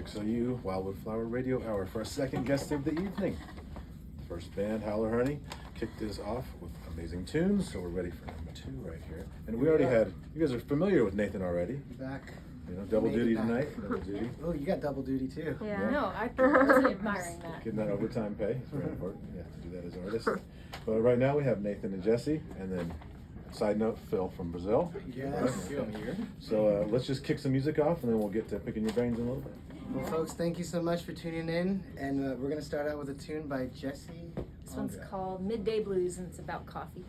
KXLU Wildwood Flower Radio Hour for our second guest of the evening. First band, Howler Honey, kicked this off with amazing tunes, so we're ready for number 2 right here. And we already had, you guys are familiar with Nathan already. Back. You know, double duty tonight. Double duty. Oh, you got double duty too. Yeah. No, I wasn't admiring that. Getting that overtime pay. It's very important. You have to do that as artists. But right now we have Nathan and Jessie, and then side note, Phill from Brazil. Yes. So let's just kick some music off, and then we'll get to picking your brains in a little bit. Well, folks, thank you so much for tuning in, and we're going to start out with a tune by Jessie. This one's called Midday Blues, and it's about coffee.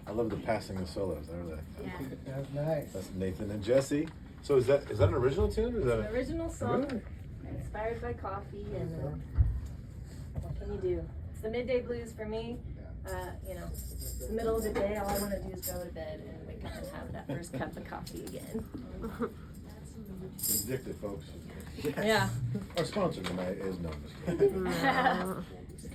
I love the passing of solos. I really like that. Yeah. That's nice. That's Nathan and Jessie. So is that an original tune? Or is that an original song, really? Inspired by coffee, and what can you do? It's the midday blues for me. You know, it's the middle of the day. All I want to do is go to bed and wake up and have that first cup of coffee again. It's addictive, folks. Yes. Yeah. Our sponsor tonight is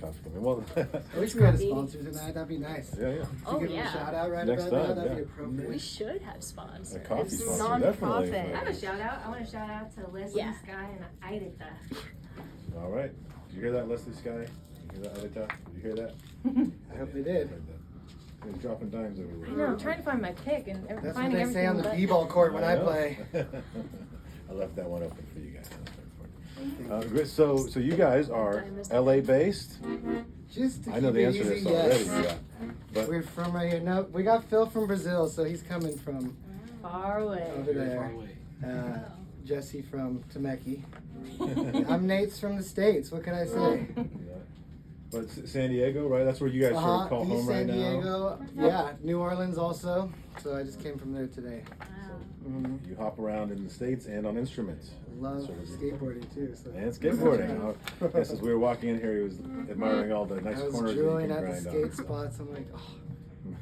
Coffee Company. Well, I wish we had a sponsor tonight. That'd be nice. Yeah. Oh, give yeah. them a shout out right Next about time, now. That'd yeah. be appropriate. We should have sponsors. A coffee It's sponsor, non-profit. definitely. I have a shout out. I want to shout out to Leslie Sky and Aida. All right. Did you hear that, Leslie Sky? Did you hear that, Aida? Did you hear that? I hope they did. They're dropping dimes over there. I know. I'm trying to find my pick and That's what finding they everything. say on the b-ball court when I play. I left that one open for you guys. Great. So you guys are LA based. Just to I know keep the it answer to easy, this already. yes. Yeah. But We're from right here. No, we got Phill from Brazil, so he's coming from Far away. over there. Jessie from Temecula. I'm Nate's from the States. What can I say? But San Diego, right? That's where you guys sort of call East home San right Diego. Yeah, New Orleans also. So I just came from there today. now. You hop around in the States and on instruments. Love Sort of. skateboarding too. So. And skateboarding. Yes, as we were walking in here, he was admiring all the nice I was corners that you drooling can at the grind skate on. spots. I'm like, oh.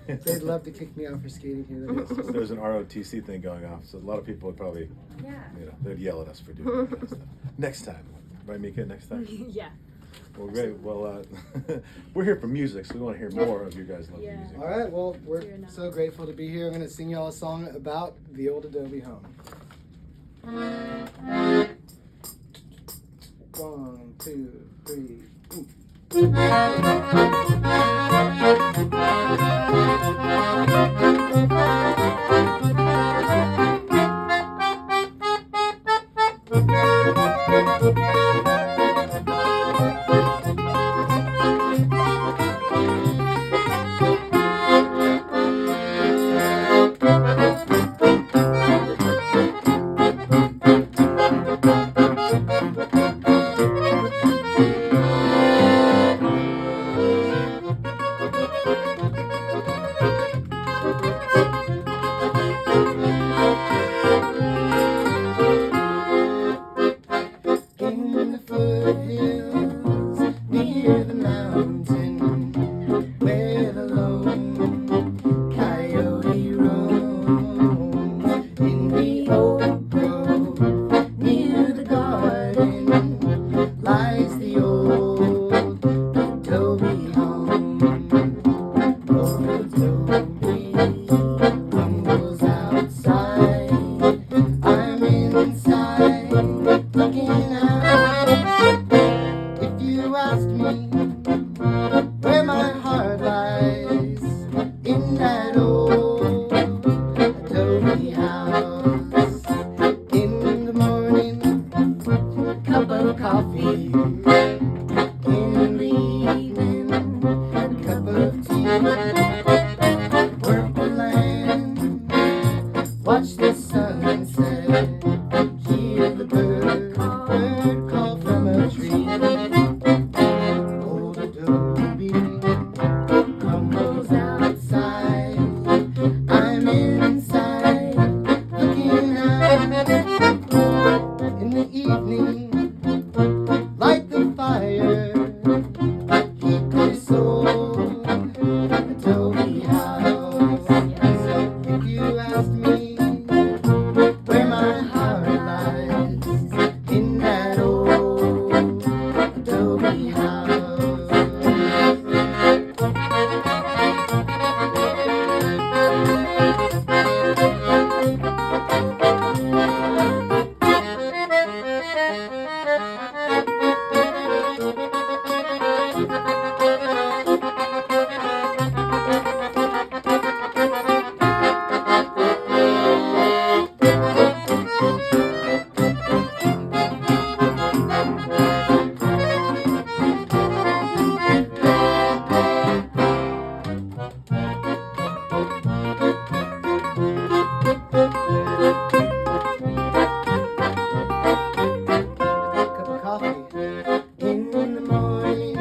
They'd love to kick me out for skating here today. There's an ROTC thing going off, so a lot of people would probably, Yeah. they'd yell at us for doing that kind of stuff. Next time, right, Mika? Next time. Yeah. Well, great. Well, we're here for music, so we want to hear more of you guys' lovely Yeah. music. All right, well, we're Here now. so grateful to be here. I'm going to sing y'all a song about the old Adobe home. 1, 2, 3, ooh. In the foothills near the mountain, where the lone coyote roams, in the oak grove near the garden, lies the old adobe home. Old adobe rumbles outside, I'm inside looking out. If you ask me where my heart lies, in that old adobe house. In the morning, cup of coffee. In the evening, a cup of tea. Work the land, watch the sunset, hear the bird call from a tree. Old adobe crumbles outside, I'm inside looking out. In the evening, light the fire, heat this old adobe house. If you ask me where my heart lies, in that old adobe house. Cup of coffee in the morning.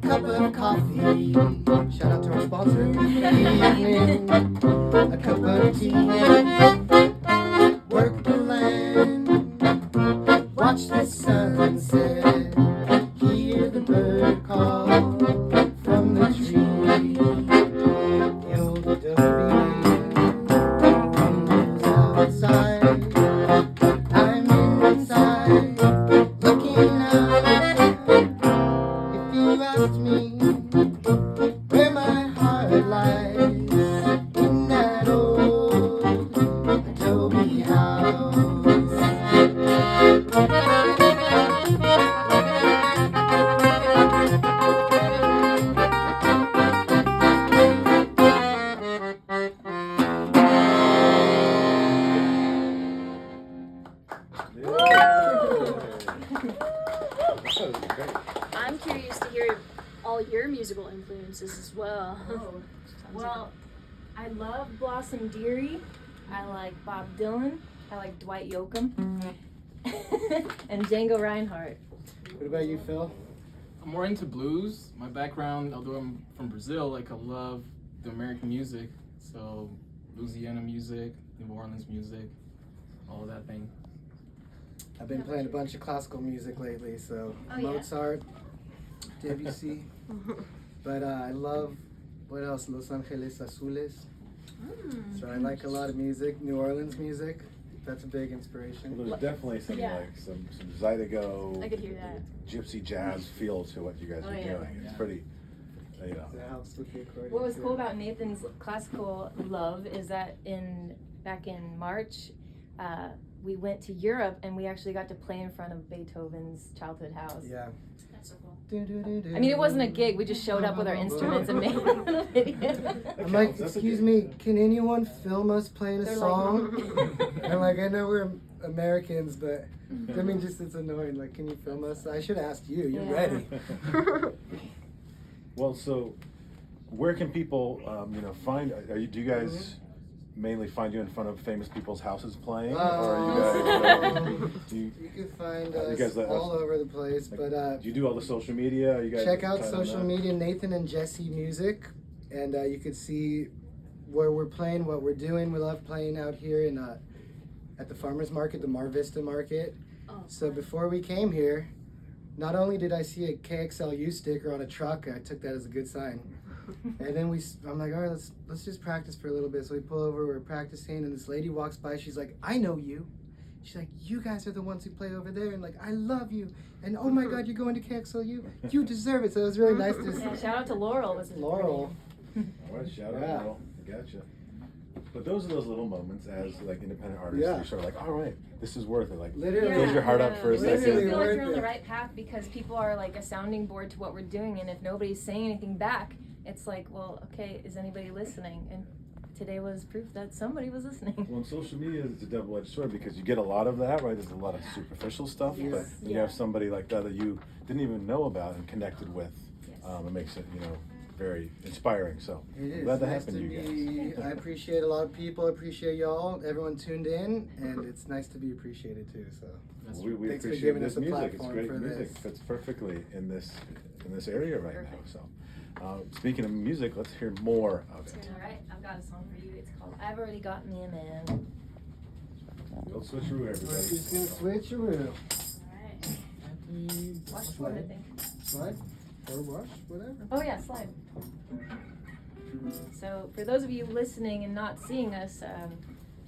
Cup of coffee. Shout out to our sponsor. Evening. A cup of tea. Work the land. Watch the sunset. Hear the bird call from the tree. The old adobe rumbles outside. I'm inside looking out. If you asked me where my heart lies, in that old adobe house. I'm curious to hear all your musical influences as well. Oh, well, I love Blossom Dearie. I like Bob Dylan. I like Dwight Yoakam. And Django Reinhardt. What about you, Phil? I'm more into blues. My background, although I'm from Brazil, like I love the American music. So Louisiana music, New Orleans music, all of that thing. I've been playing a bunch of classical music lately, so Oh, yeah? Mozart, Debussy. But I love what else? Los Angeles Azules. Mm. So I like a lot of music, New Orleans music. That's a big inspiration. Well, there's definitely some Yeah. like some Zydeco, I could hear that. gypsy jazz feel to what you guys Oh, are yeah. doing. It's Yeah. pretty, you know. That helps with the accordion. What was too. cool about Nathan's classical love is that back in March, we went to Europe and we actually got to play in front of Beethoven's childhood house. Yeah. That's so cool. I mean, it wasn't a gig. We just showed up with our instruments and made a little video. I'm like, That's a excuse good- me, can anyone film us playing a They're song? like, I'm like, I know we're Americans, but I mean, just it's annoying. Like, can you film us? I should ask you. You're Yeah. ready. Well, so where can people, find? Do you guys Mm-hmm. mainly find you in front of famous people's houses playing, or Oh. you You can find You us guys let us- all over the place, like, but do you do all the social media? Are you guys check out tight on social that? media, Nathan and Jessie Music, and you can see where we're playing, what we're doing. We love playing out here in at the farmers market, the Mar Vista market. Oh, So before we came here, not only did I see a KXLU sticker on a truck, I took that as a good sign. And then I'm like, all right, let's just practice for a little bit. So we pull over, we're practicing, and this lady walks by. She's like, I know you. She's like, you guys are the ones who play over there, and like, I love you. And oh my God, you're going to KXLU. You deserve it. So it was really nice to Yeah, shout out to Laurel. Was her Laurel. name. All right, shout out, Yeah. Laurel. I gotcha. But those are those little moments as like independent artists. Yeah. You're sort of like, all right, this is worth it. Like, Literally. fills your heart up for a It makes you Literally feel like worth you're on the it. right path because people are like a sounding board to what we're doing, and if nobody's saying anything back, it's like, well, okay, is anybody listening? And today was proof that somebody was listening. Well, social media is a double-edged sword because you get a lot of that, right? There's a lot of superficial stuff, Yes. but when you Yeah. have somebody like that you didn't even know about and connected with, Yes. it makes it, very inspiring. So It is. I'm glad that nice happened to you be, guys. I appreciate a lot of people. I appreciate y'all. Everyone tuned in, and it's nice to be appreciated too. So That's We Thanks for appreciate giving this us a music. It's platform great for music. this. Fits perfectly in this area right Perfect. now. So, speaking of music, let's hear more of it. All right, I've got a song for you. It's called "I've Already Got Me a Man." We'll switcheroo, we're everybody. just gonna switcheroo. Alright. Watch the Slide. I think. Slide or wash, whatever. Oh yeah, slide. So for those of you listening and not seeing us,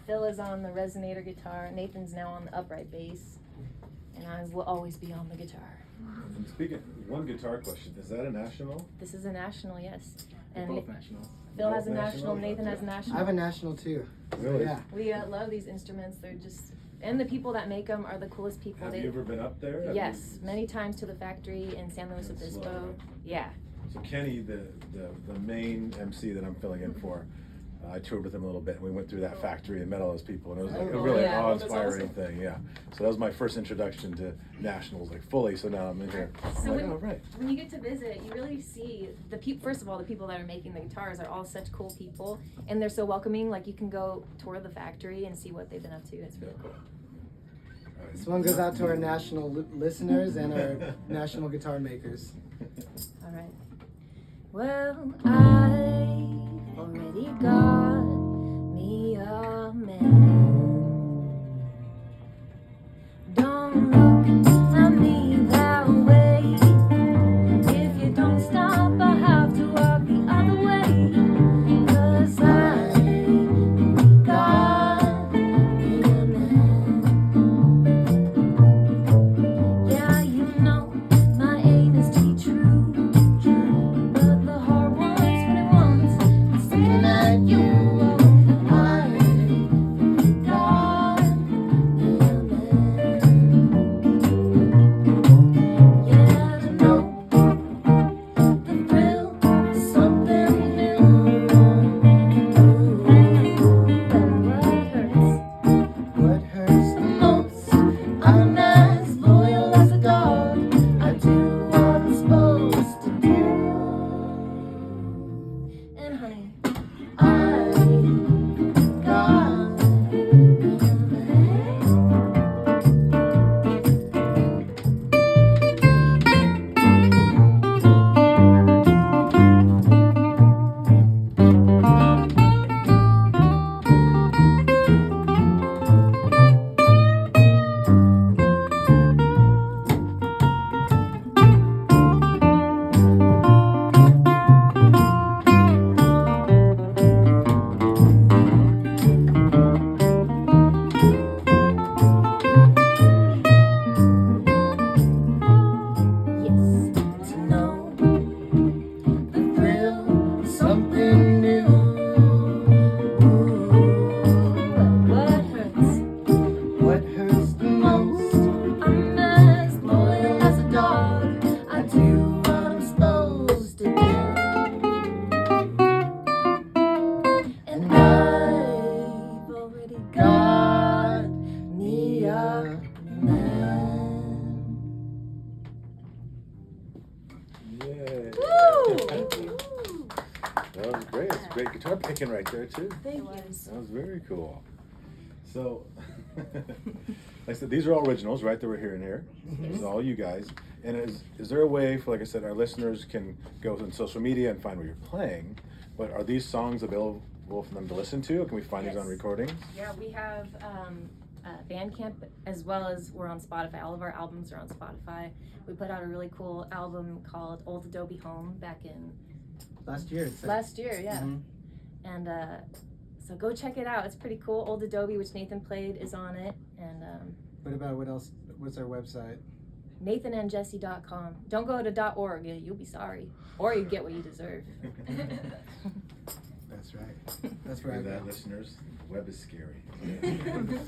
Phill is on the resonator guitar. Nathan's now on the upright bass, and I will always be on the guitar. And speaking, one guitar question: is that a national? This is a national, yes. They're And both nationals. Phil has a Both national, national? Nathan has a I national. have a national too. Really? Yeah. We love these instruments. They're just, and the people that make them are the coolest people. Have you ever been up there? Have Yes, you- many times to the factory in San Luis It's slow, Obispo. right? Yeah. So Kenny, the main MC that I'm filling in for, I toured with him a little bit, and we went through that factory and met all those people, and it was like a Oh, really yeah. awe-inspiring That's thing. Yeah. So that was my first introduction to nationals, like fully. So now I'm in here. So I'm like, when, oh, right. when you get to visit, you really see the people. First of all, the people that are making the guitars are all such cool people, and they're so welcoming. Like you can go tour the factory and see what they've been up to. It's really cool. All right. This one goes out to our national listeners and our national guitar makers. All right. Well, I've already got me a man. Don't look at me that way. If you don't stop, I have to walk the other way. 'Cause I got me a man. Yeah, you know my aim is to be true. But the hard ones, what it wants, it's looking at you. got me a man. Yay. Woo! That was great. It's great guitar picking right there too. Thank you. That was very cool. So, like I said, these are all originals, right? That we're hearing here. This is all you guys. And is there a way for, like I said, our listeners can go on social media and find where you're playing? But are these songs available for them to listen to? Or can we find these on Yes. recordings? Yeah, we have Bandcamp as well as we're on Spotify. All of our albums are on Spotify. We put out a really cool album called Old Adobe Home back in Last year. It said. last year, yeah. Mhm. And so go check it out. It's pretty cool. Old Adobe, which Nathan played, is on it. And What about what else? What's our website? NathanandJessie.com. Don't go to .org. You'll be sorry. Or you get what you deserve. That's right. That's where I Hear that, go. listeners? Web is scary.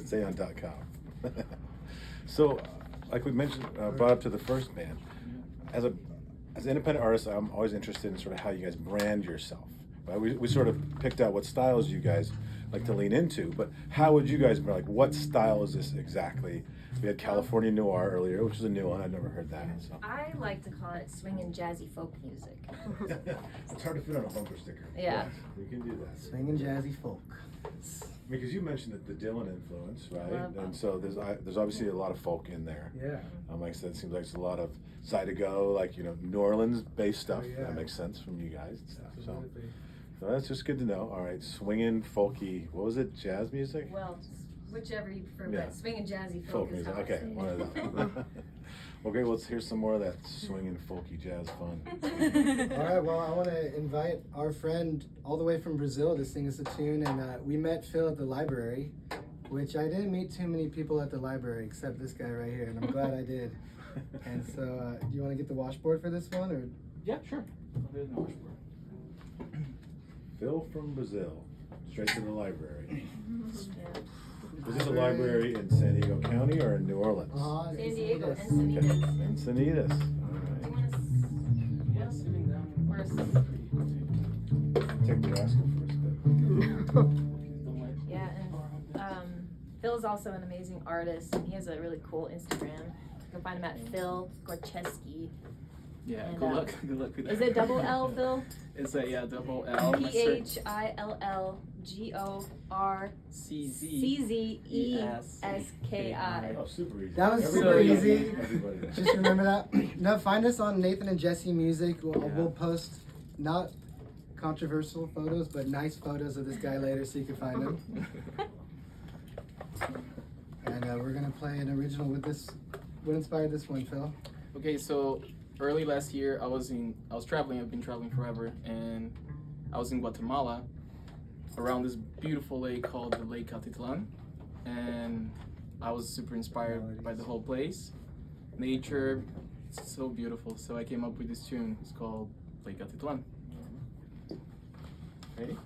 Stay on .com. So, like we mentioned, brought up to the first band, as an independent artist, I'm always interested in sort of how you guys brand yourself. Right? We sort of picked out what styles you guys like to lean into, but how would you guys, like, what style is this exactly? We had California Noir earlier, which is a new one. I've never heard that. So. I like to call it swinging jazzy folk music. It's hard to fit on a bumper sticker. Yeah. We can do that. Swinging jazzy folk. Because you mentioned the Dylan influence, right? Love And so there's obviously a lot of folk in there. Yeah. Like I said, it seems like it's a lot of Zydeco, like, New Orleans-based stuff. Oh, yeah. That makes sense from you guys and stuff. So, Absolutely. so that's just good to know. All right, swinging, folky, what was it, jazz music? Well, whichever you prefer, Yeah. but swinging jazzy folk, Folk is music, how I okay, say it. one of them. Okay, well, let's hear some more of that swinging, folky jazz fun. All right, well, I want to invite our friend all the way from Brazil to sing us a tune. And we met Phill at the library, which I didn't meet too many people at the library except this guy right here, and I'm glad I did. And so, do you want to get the washboard for this one? Or Yeah, sure. There's no washboard. Phill from Brazil, straight to the library. Yeah. Is this a library in San Diego County or in New Orleans? Uh-huh, San Diego, yes. Encinitas. Okay, Encinitas. All You right. want to Yeah, sitting down. Or Take the rascal first, Yeah, and Phill is also an amazing artist, and he has a really cool Instagram. You can find him at Phill Gorczeski. Yeah, And, good luck. Good luck with that. Is it double L, Phill? It's a double L. PHILLGORCZESKI. Oh, super easy. That was super super easy. easy. Everybody knows. Just remember that. No, find us on Nathan and Jessie Music. We'll post not controversial photos, but nice photos of this guy later so you can find him. And we're gonna play an original with this. What inspired this one, Phill? Okay, so early last year, I was traveling. I've been traveling forever, and I was in Guatemala, around this beautiful lake called the Lake Atitlan, and I was super inspired by the whole place, nature. It's so beautiful. So I came up with this tune. It's called Lake Atitlan. Ready?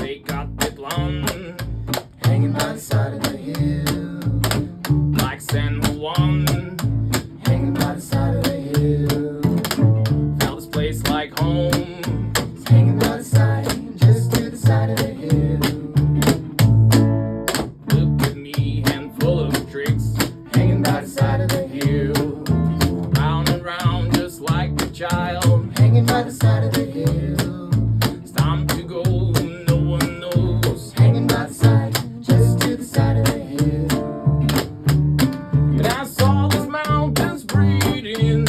Lake Atitlan, Hanging by the side of the hill. like San Juan, Hanging by the side of the hill. felt this place like home. Hanging by the side, just to the side of the hill. Look at me, handful of tricks, Hanging by the side of the hill. round and round just like a child. Hanging by the side of the hill. It's time to go, no one knows. Hanging by the side, just to the side of the hill. And I saw these mountains breathing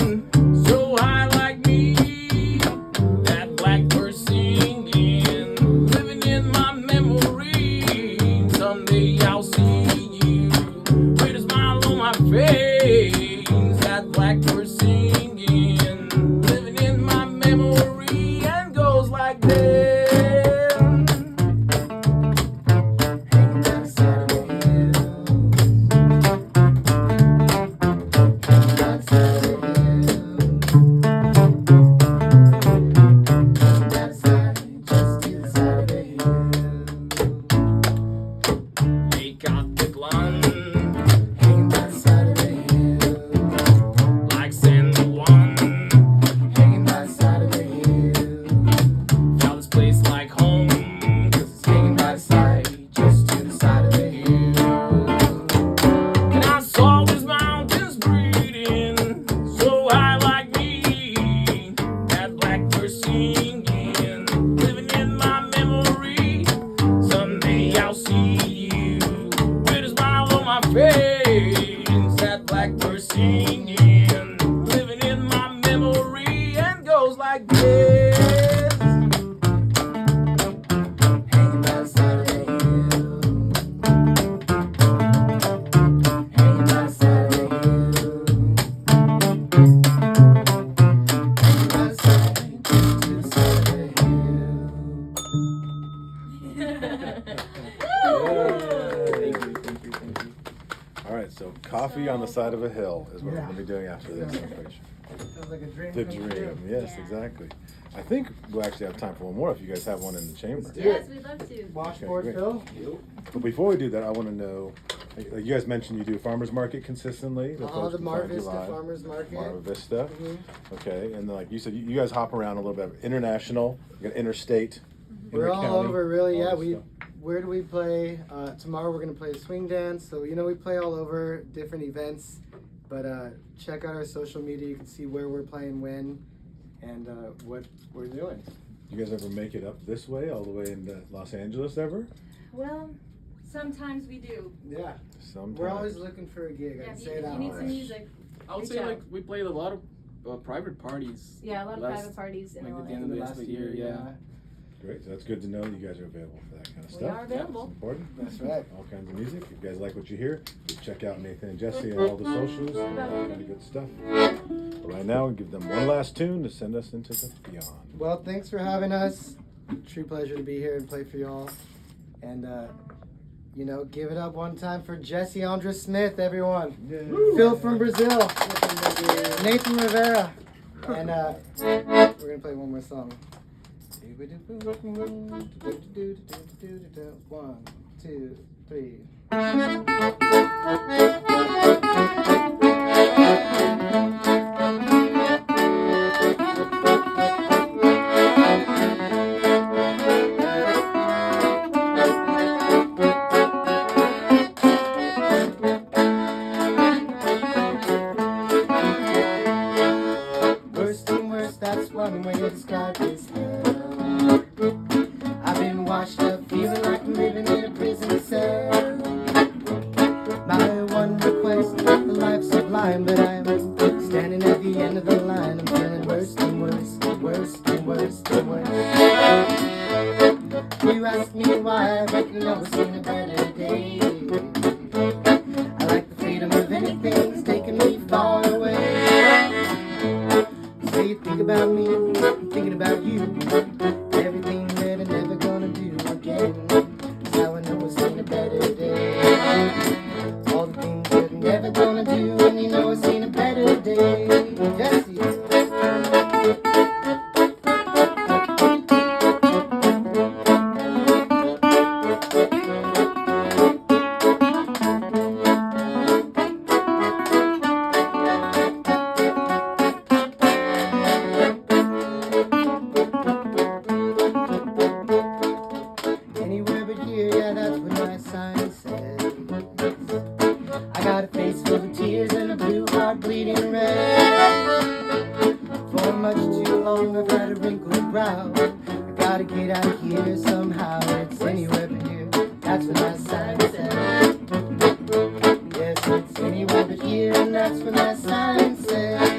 so high like me. That blackbird singing, living in my memory. Someday I'll see you with a smile on my face. That blackbird singing, living in my memory. And go like this. Hanging by the side of the hill. Hanging by the side of the hill. Hanging by the side to the side of the hill. Thank you. All right, so coffee on the side of a hill is what we're going to be doing after this. I'm pretty sure. Feels like a dream. The come dream, true. yes, Yeah. exactly. I think we'll actually have time for one more if you guys have one in the chamber. do Yes, we'd love to. Washboard, great. Phil. But before we do that, I want to know, like you guys mentioned you do farmers market consistently. that All folks the can Mar find you Vista live. Farmers Market. Mar Vista. Mhm. Okay, and like you said, you guys hop around a little bit. International, you got interstate. We're all inter-county, over, really. all Yeah, this stuff. where do we play? Tomorrow we're gonna play swing dance. So we play all over different events. But check out our social media. You can see where we're playing, when, and what we're doing. You guys ever make it up this way, all the way into Los Angeles ever? Well, sometimes we do. Yeah, Sometimes. we're always looking for a gig. I Yeah, can if say you, it if out you need loud. some music. I would Reach say out. like we played a lot of private parties. Yeah, a lot of Last- private parties in like at LA. the end of the last year, yeah. Great, so that's good to know you guys are available for that kind of We stuff. are available. It's important. That's right. All kinds of music. If you guys like what you hear, you check out Nathan and Jessie on all the socials and all that kind of good stuff. But right now, we'll give them one last tune to send us into the beyond. Well, thanks for having us. True pleasure to be here and play for y'all. And give it up one time for Jessie Andra Smith, everyone. Phill from Brazil. Nathan Rivera. And we're gonna play one more song. 1, 2, 3. Worst and worst, that's one way to describe this hell. I've been washed up, feeling like I'm living in a prison cell. My one request, the life sublime, but I'm standing at the end of the line. I'm feeling worse and worse, worse and worse and worse. You ask me why, but you know I've seen a better day. I like the freedom of anything, it's taking me far away. So you think about me, I'm thinking about you. Everything that I'm never gonna do again. That's how I know I've seen a better day. All the things that I'm never gonna do, and you know I've seen a better day. Jessie. Anywhere but here, yeah, that's what my sign says. I got a face full of tears and a blue heart bleeding red. For much too long, I've had a wrinkled brow. I gotta get out of here somehow. It's anywhere but here, that's what my sign says. Yes, it's anywhere but here, and that's what my sign says.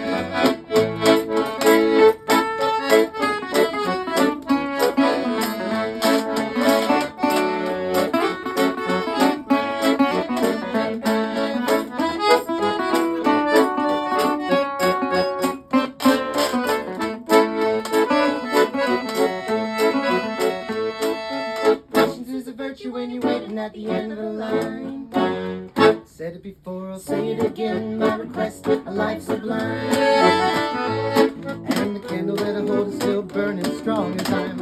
Patience is a virtue when you're waiting at the end of the line. Said it before, I'll say it again. My request, a life sublime. And the candle that I hold is still burning strong as I'm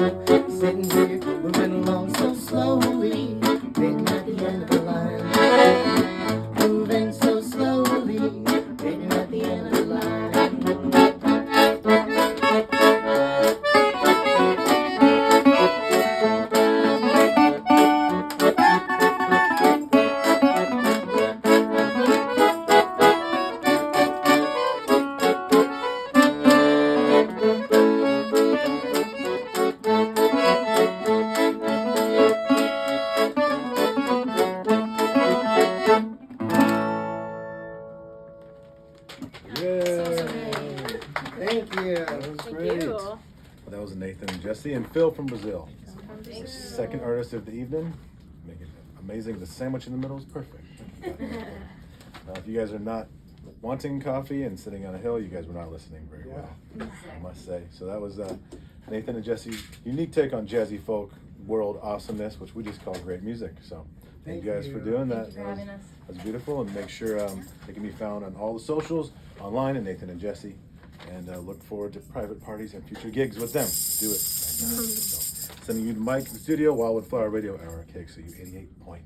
sitting here, moving along so slowly, waiting at the end of the line. Moving so slowly, waiting at the end of the line. That was Nathan and Jessie and Phill from Brazil. Thank you. Second artist of the evening. Make it amazing. The sandwich in the middle is perfect. If you guys are not wanting coffee and sitting on a hill, you guys were not listening very well, I must say. So that was Nathan and Jessie's unique take on jazzy folk world awesomeness, which we just call great music. So thank you guys for doing that. Thank you for having us. That was beautiful. And make sure they can be found on all the socials, online, and Nathan and Jessie. And look forward to private parties and future gigs with them. Do it. So, sending you to Mike in the studio, Wildwood Flower Radio Hour, KXLU 88.99.